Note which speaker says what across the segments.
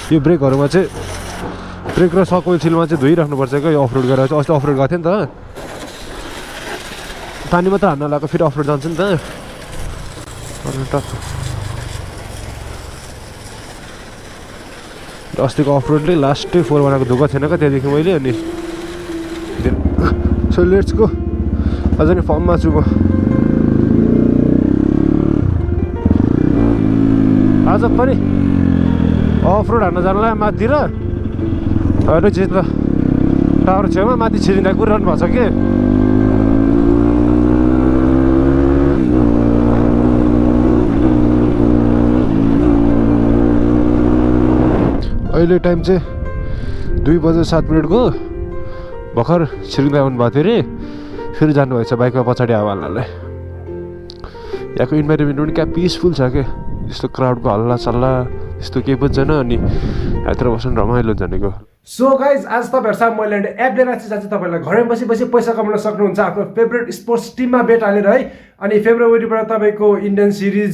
Speaker 1: यो ब्रेकहरुमा चाहिँ ब्रेक र सक ओइल सिलमा चाहिँ धोइराख्नुपर्छ क्या यो अफरोड गरेर चाहिँ। अस्ति अफरोड गएको थियो नि त पानी मात्र हान्न लाग्यो फेरि अफरोड जान्छ नि त अस्तिको अफरोडले लास्टै 4 बनाएको धोका थिएन क्या त्यहाँदेखि मैले अनि सो लेट्स गो अझ नि फर्ममा छु म आज पनि अफरोड हान्न जानलाई माथितिर अहिले चाहिँ त टावर छेउमा माथि छिरिँदा कुरिरहनु भएको छ कि अहिले टाइम चाहिँ 2:07 को भर्खर छिरिँदै आउनु भएको थियो अरे फेरि जानुभएको छ बाइकमा पछाडि हावाल्नलाई। यहाँको इन्भाइरोमेन्ट पनि क्या पिसफुल छ क्या यस्तो क्राउडको हल्ला सल्ला यस्तो केही पनि छैन अनि यत्र बस्नु रमाइलो जानेको।
Speaker 2: सो गाइज आज तपाईँहरूसँग मैले एप लिएर चाहिँ तपाईँलाई घरै बसी बसी पैसा कमाउन सक्नुहुन्छ आफ्नो फेभरेट स्पोर्ट्स टिममा बेट हालेर है। अनि फेब्रुअरीबाट तपाईँको इन्डियन सिरिज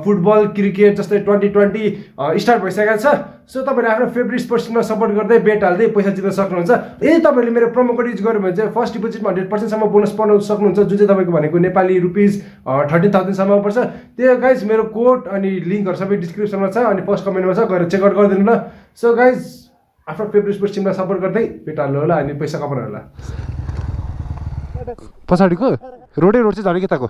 Speaker 2: फुटबल क्रिकेट जस्तै 2020 स्टार्ट भइसकेको छ। सो तपाईँले आफ्नो फेभरेट स्पोर्ट्स टिममा सपोर्ट गर्दै बेट हाल्दै पैसा जित्न सक्नुहुन्छ। यदि तपाईँले मेरो प्रोमो कोड युज गर्यो भने चाहिँ फर्स्ट डिपोजिटमा 100% सम्म बोनस पाउन सक्नुहुन्छ जुन चाहिँ तपाईँको भनेको नेपाली रुपिस 13,000 सम्म पर्छ। त्यो गाइज मेरो कोड अनि लिङ्कहरू सबै डिस्क्रिप्सनमा छ अनि फर्स्ट कमेन्टमा छ गएर चेकआउट गरिदिनु ल। सो गाइज आफ्नो फेभरेट स्पोर्ट्स टिमलाई सपोर्ट गर्दै बेट हाल्नु होला अनि पैसा कमाउनु होला।
Speaker 1: पछाडिको रोड चाहिँ जाने केताको।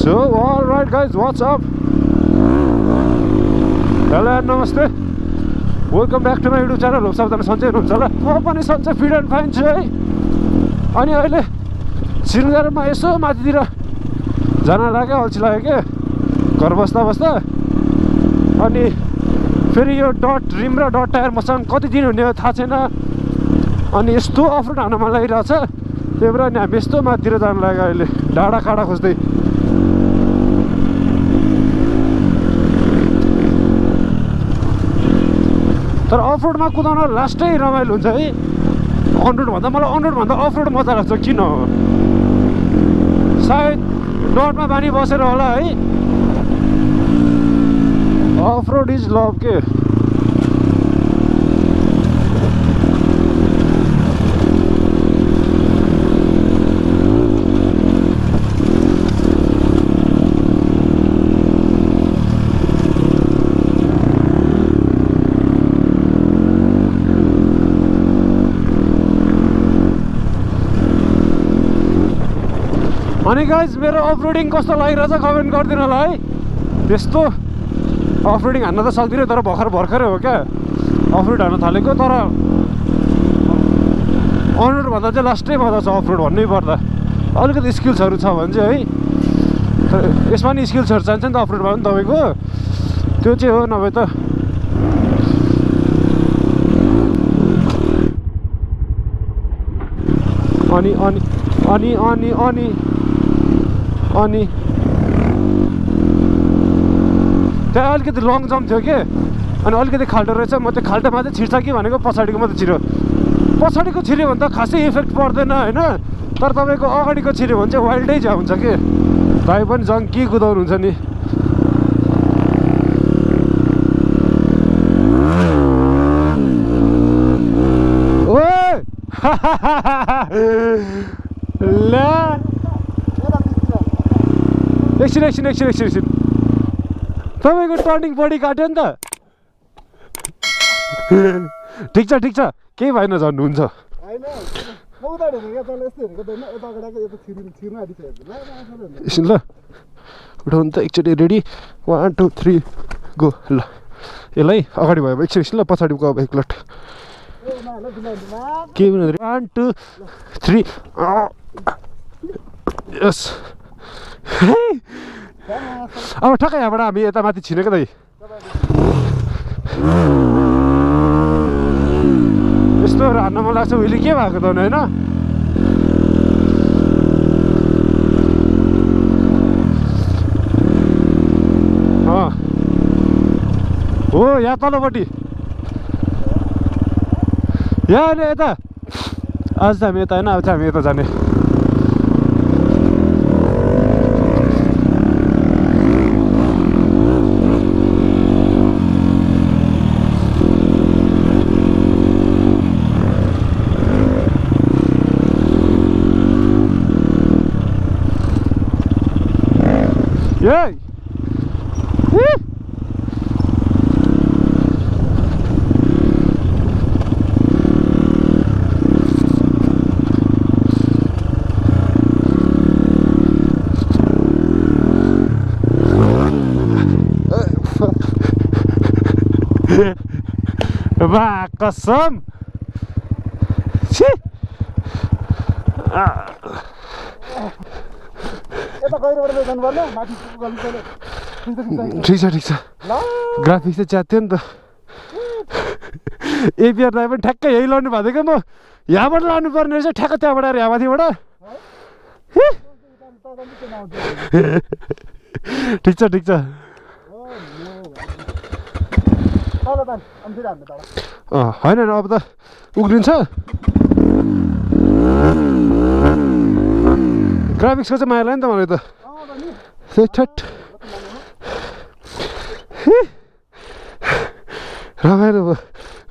Speaker 1: So alright guys what's up hello नमस्ते welcome back to my YouTube channel. हो सबजना सन्चै हुनुहुन्छ होला म पनि सन्चै फिट एन्ड फाइन छु है। अनि अहिले श्रीनगरमा यसो माथितिर जान लाग्यो अल्छी लाग्यो क्या घर बस्दा बस्दा। अनि फेरि यो डट रिम र डट टायर मसँग कति दिन हुने हो थाहा छैन अनि यस्तो अफरोड हान्न मन लागिरहेको छ त्यही भएर नि हामी यस्तो माथितिर जानु लाग्यो अहिले डाँडा काँडा खोज्दै। तर अफरोडमा कुदाउन लास्टै रमाइलो हुन्छ है। अनरोडभन्दा मलाई अनरोडभन्दा अफरोड मजा लाग्छ किन हो सायद डटमा बानी बसेर होला है। अफरोड इज लभ के। अनि गाइज मेरो अफरोडिङ कस्तो लागिरहेछ कमेन्ट गरिदिनु होला है। त्यस्तो अफरोडिङ हान्न त सक्दिनँ तर भर्खरै हो क्या अफरोड हान्न थालेको। तर अनरोडभन्दा चाहिँ लास्टै मजा छ अफरोड भन्नै पर्दा। अलिकति स्किल्सहरू छ भने चाहिँ है तर यसमा नि स्किल्सहरू चाहिन्छ नि त अफरोडमा पनि तपाईँको त्यो चाहिँ हो नभए त अनि अनि अनि अनि अनि अनि त्यहाँ अलिकति लङ जम्प थियो कि अनि अलिकति खाल्टो रहेछ। म त्यो खाल्टोमा चाहिँ छिर्छ कि भनेको पछाडिको मात्रै छिर्यो। पछाडिको छिर्यो भने त खासै इफेक्ट पर्दैन होइन तर तपाईँको अगाडिको छिर्यो भने चाहिँ वाइल्डै झा हुन्छ कि भाइ पनि जङ के कुदाउनुहुन्छ नि। एकछिन तपाईँको टर्निङ बडी काट्यो नि त। ठिक छ केही भएन झन्नुहुन्छ। एकछिन ल उठाउनु त एकचोटि रेडी 1 2 3 गो ल। यसलाई अगाडि भयो एकछिन ल पछाडिको अब एकलट के 1 2 3 यस। अब ठक्कै यहाँबाट हामी यता माथि छिनेको दाइ यस्तोहरू हान्न मन लाग्छ। उहिले के भएको त होइन हो यहाँ तलपट्टि यहाँ अहिले यता आज त हामी यता होइन अब चाहिँ हामी यता जाने। बा कसम छी ठिक छ ग्राफिक्स चाहिँ च्यात्थ्यो नि त एपिआर दाइ पनि ठ्याक्कै यही लाउनु भएको थियो क्या म यहाँबाट लानु पर्ने रहेछ ठ्याक्क त्यहाँबाट आएर यहाँ माथिबाट ठिक छ होइन अब त उक्लिन्छ ग्राफिक्सको चाहिँ माया लाग्यो नि त मलाई त रमाइलो भयो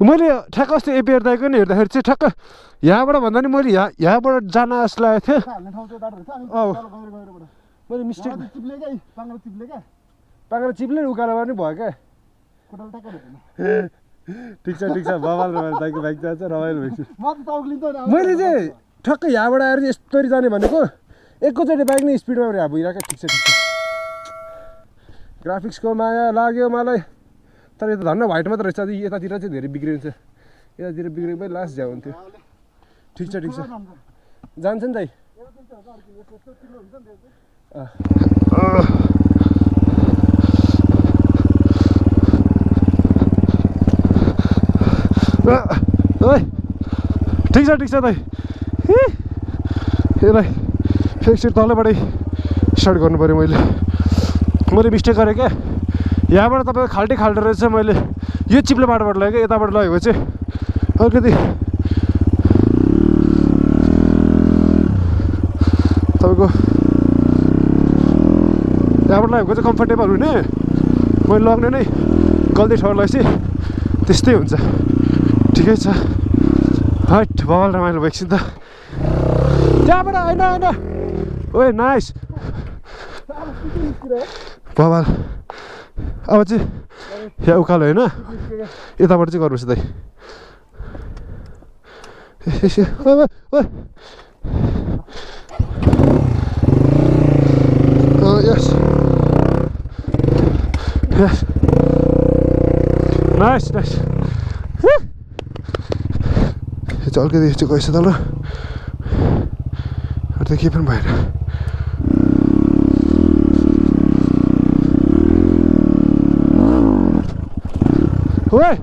Speaker 1: मैले ठ्याक्क अस्ति एपिआर दाइको नि हेर्दाखेरि चाहिँ ठ्याक्क यहाँबाट भन्दा नि मैले यहाँबाट जान जस्तो लागेको थियो मैले मिस्टेक पाङ्ग्रा चिप्ले उकालोमा पनि भयो क्या ठिक छ बवाल रमाइलो दाइको बाइक जान्छ रमाइलो भइसक्यो मैले चाहिँ ठ्याक्क यहाँबाट आएर चाहिँ यस्तरी जाने भनेको एकैचोटि बाइक नै स्पिडमा यहाँ भइरहेको ठिक छ ग्राफिक्सको माया लाग्यो मलाई तर यो त धन्न व्हाइट मात्र रहेछ यतातिर चाहिँ धेरै बिग्रिन्छ यतातिर बिग्रेको भए लास्ट झ्याउ हुन्थ्यो ठिक छ जान्छ नि दाइ ठिक छ दाइ यसलाई फेरि तलबाटै स्टार्ट गर्नु पऱ्यो मैले मिस्टेक गरेँ क्या यहाँबाट तपाईँको खाल्टे रहेछ मैले यो चिप्ले बाटोबाट लगेँ क्या यताबाट लगेको चाहिँ अलिकति तपाईँको यहाँबाट लगेको चाहिँ कम्फर्टेबल हुने मैले लग्ने नै गल्ती ठाउँ लगाएपछि त्यस्तै हुन्छ ठिकै छ हट बवाल रमाइलो भयो एकछिन त त्यहाँबाट होइन ओए नाइस बवाल अब चाहिँ यहाँ उकालो होइन यताबाट चाहिँ गर्नुहोस् दाइ यस नाइस यो चाहिँ अलिकति चाहिँ गएछ तल अरू त केही पनि भएन ओए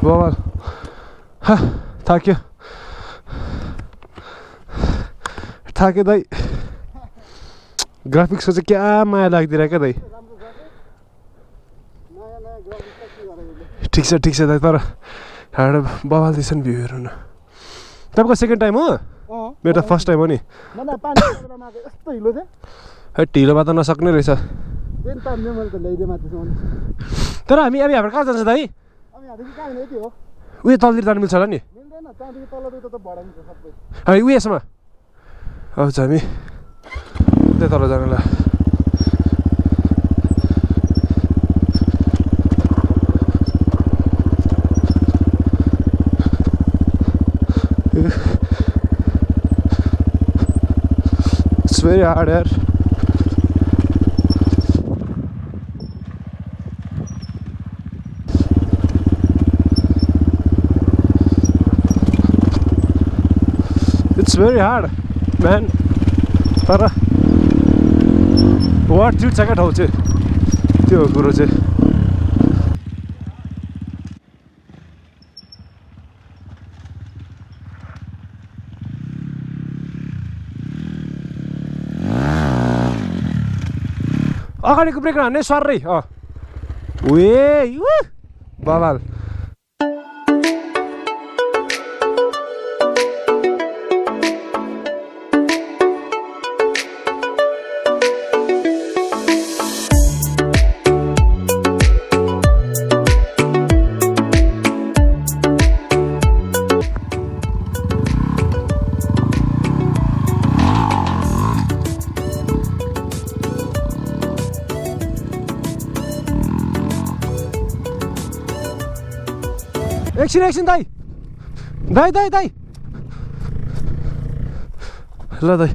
Speaker 1: बवाल थाक्यो दाइ ग्राफिक्सको चाहिँ क्या माया लाग्दिरहेको क्या दाइ ठिक छ दाइ तर यहाँबाट बवाल दिएछ नि भ्यू हेर्नु न तपाईँको सेकेन्ड टाइम हो मेरो त फर्स्ट टाइम हो नि ढिलोमा त नसक्ने रहेछ तर हामी अब यहाँबाट कहाँ जान्छ दाइ उयो तलतिर जानु मिल्छ होला नि उयोसम्म आउँछ हामी त्यही तल जानलाई It's very hard यार It's very hard, man. तर वाट चिट्छ क्या ठाउँ चाहिँ त्यो कुरो चाहिँ अगाडिको ब्रेक हान्ने सर्रै बवाल एकछिन दाइ दाइ दाइ दाइ ल दाइ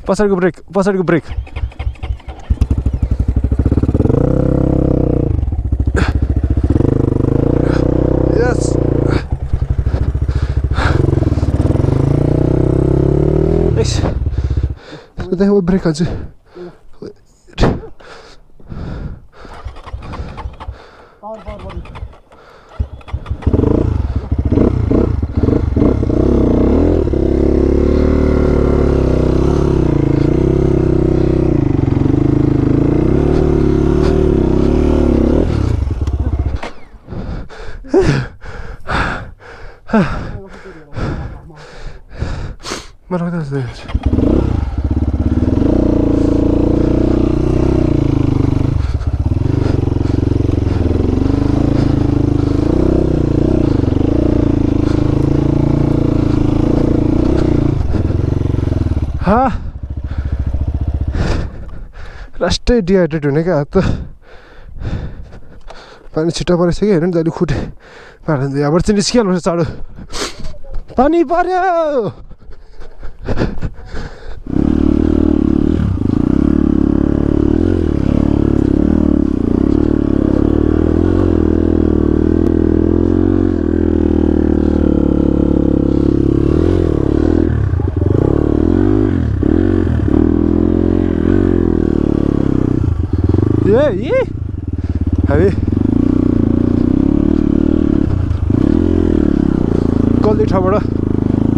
Speaker 1: पछाडिको ब्रेक यस देखो ब्रेक हाल्छु मलाई लास्टै डिहाइड्रेट हुने क्या हात त पानी छिटो परेछ कि हेर्नु नि जहिले खुट्टे यहाँबाट चाहिँ निस्किहाल्नु चाँडो पानी पर्यो हामी कल्ली ठाउँबाट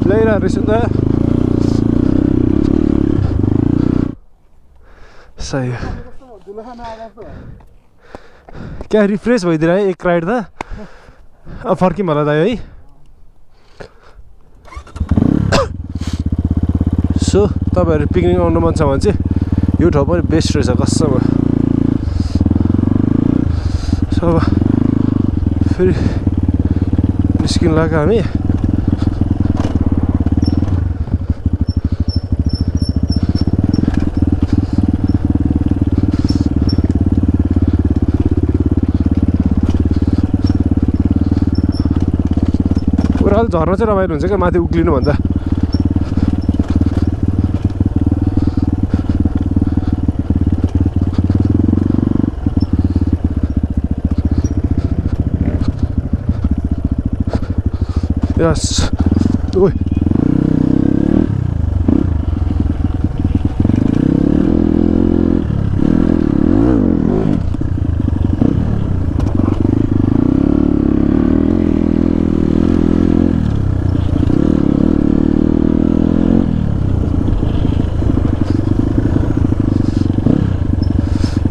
Speaker 1: ल्याइरहेको रहेछ नि त सही हो क्या रिफ्रेस भइदिएर है एक राइड त अब फर्किम होला दाइ है सो तपाईँहरू पिकनिक आउनु मन छ भने चाहिँ यो ठाउँ पनि बेस्ट रहेछ कसम अब फेरि निस्किनु लाग्यो हामी ओह्रालो झर्न चाहिँ रमाइलो हुन्छ क्या माथि उक्लिनुभन्दा Yes. Oi.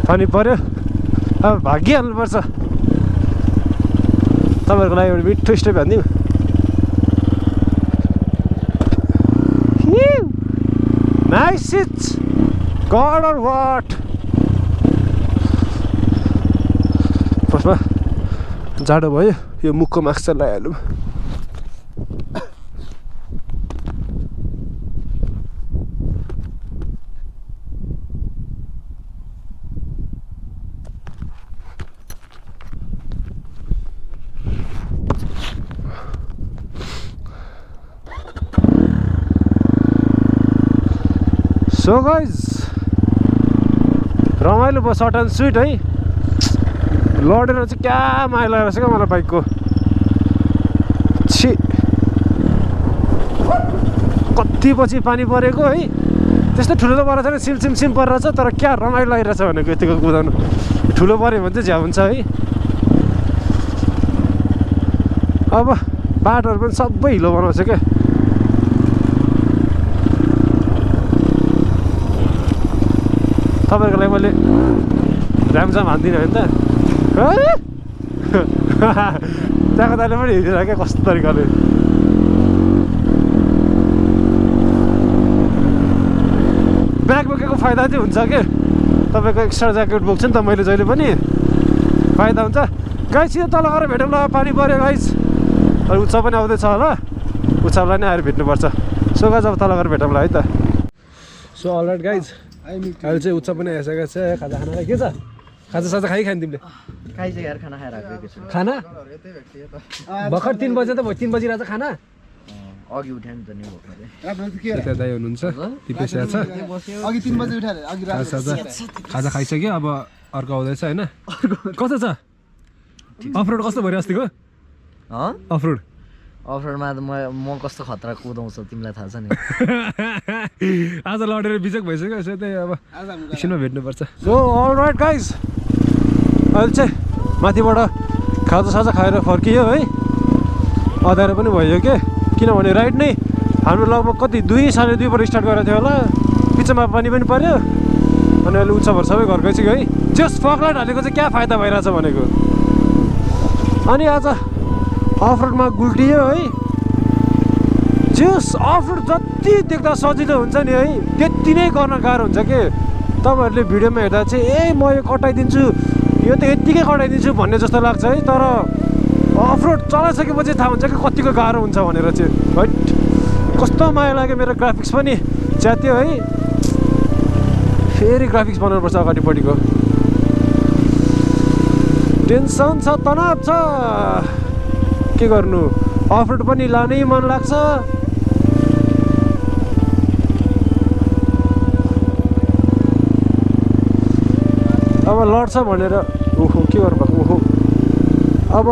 Speaker 1: पानी पर्यो अब भागिहाल्नुपर्छ तपाईँहरूको लागि एउटा मिठो step हान्दिउँ Nice it's God or what? फर्स्टमा जाडो भयो यो मुखको मास्क चाहिँ लगाइहालौँ सो गाइज रमाइलो भयो सर्ट एन्ड स्विट है लडेर चाहिँ क्या माया लागेको छ क्या मलाई बाइकको छि कति पछि पानी परेको है त्यस्तो ठुलो त परेको छैन सिम परेर छ तर क्या रमाइलो लागिरहेछ भनेको यतिको कुदाउनु ठुलो पऱ्यो भने चाहिँ झ्याउ हुन्छ है अब बाटोहरू पनि सबै हिलो बनाउँछ क्या तपाईँहरूको लागि मैले ऱ्यामजाम हान्दिनँ होइन त त्यहाँको दाइले पनि हेरिरहेको क्या कस्तो तरिकाले ब्याग बोकेको फाइदा चाहिँ हुन्छ कि तपाईँको एक्स्ट्रा ज्याकेट बोक्छु नि त मैले जहिले पनि फाइदा हुन्छ गाइस सिधै तल गएर भेटौँ ल पानी पऱ्यो गाइस अरू उत्सव पनि आउँदैछ होला उत्सवलाई नै आएर भेट्नुपर्छ सो गाइस अब तल गएर भेटौँ ल है त सो अलराइट गाइस अहिले चाहिँ उत्सव पनि आइसकेको छ खाजा खानालाई के छ खाजा खाइ खाइन तिमीले
Speaker 3: खाइसक्यो यार खाना खाएर आएको एकैछिन
Speaker 1: खाना भर्खर 3 बजे त भयो 3 बजिरहेछ खाना
Speaker 3: अघि उठ्यो नि त नि भोकले
Speaker 1: यता दाइ हुनुहुन्छ दिपेश छ
Speaker 4: अघि 3 बजे उठाएर अघि
Speaker 1: खाजा खाइसक्यो अब अर्को आउँदैछ हैन कस्तो छ अफरोड कस्तो भयो अस्तिको अफरोड
Speaker 3: अफरोडमा त म कस्तो खतरा कुदाउँछ तिमीलाई थाहा छ नि
Speaker 1: आज लडेर बिजक भइसक्यो यसो त्यही अब एकछिनमा भेट्नुपर्छ सो अलराइट गाइज अहिले चाहिँ माथिबाट खाजा खाएर फर्कियो है अँध्यारो पनि भयो के किनभने राइड नै हाम्रो लगभग कति 2:30 बजे स्टार्ट गरेको थियो होला पिछामा पानी पनि पर्यो अनि अहिले उच्चभर सबै घर गइसक्यो है जस्ट फकलाइट हालेको चाहिँ क्या फाइदा भइरहेछ भनेको अनि आज अफरोडमा गुल्टियो है जस अफरोड जति देख्दा सजिलो हुन्छ नि है त्यति नै गर्न गाह्रो हुन्छ के तपाईँहरूले भिडियोमा हेर्दा चाहिँ म यो कटाइदिन्छु यो त यत्तिकै कटाइदिन्छु भन्ने जस्तो लाग्छ है तर अफरोड चलाइसकेपछि थाहा हुन्छ कि कतिको गाह्रो हुन्छ भनेर चाहिँ है कस्तो माया लाग्यो मेरो ग्राफिक्स पनि च्यात्यो है फेरि ग्राफिक्स बनाउनुपर्छ अगाडिपट्टिको टेन्सन छ तनाव छ के गर्नु अफरोड पनि लानै मन लाग्छ अब लड्छ भनेर ओहो के गर्नुभएको ओहो अब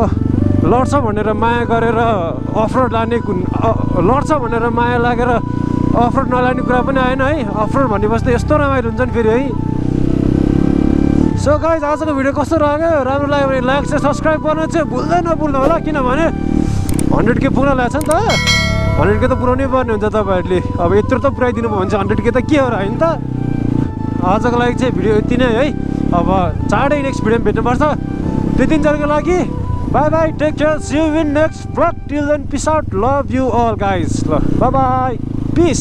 Speaker 1: लड्छ भनेर माया गरेर अफरोड लाने लड्छ भनेर माया लागेर अफरोड नलाने कुरा पनि आएन है अफरोड भनेपछि त यस्तो रमाइलो हुन्छ नि फेरि है सो गाइज आजको भिडियो कस्तो लाग्यो राम्रो लाग्यो भने लाइक चाहिँ सब्सक्राइब गर्न चाहिँ नभुल्नु होला किनभने 100K पुग्न लाग्छ नि त 100K त पुऱ्याउनै पर्ने हुन्छ तपाईँहरूले अब यत्रो त पुऱ्याइदिनु भयो भने चाहिँ 100K त के हो र होइन त आजको लागि चाहिँ भिडियो यति नै है अब चाँडै नेक्स्ट भिडियोमा भेट्नुपर्छ त्यति दिनका लागि bye bye take care see you in next vlog till then peace out love you all guys ल बाई बाई पिस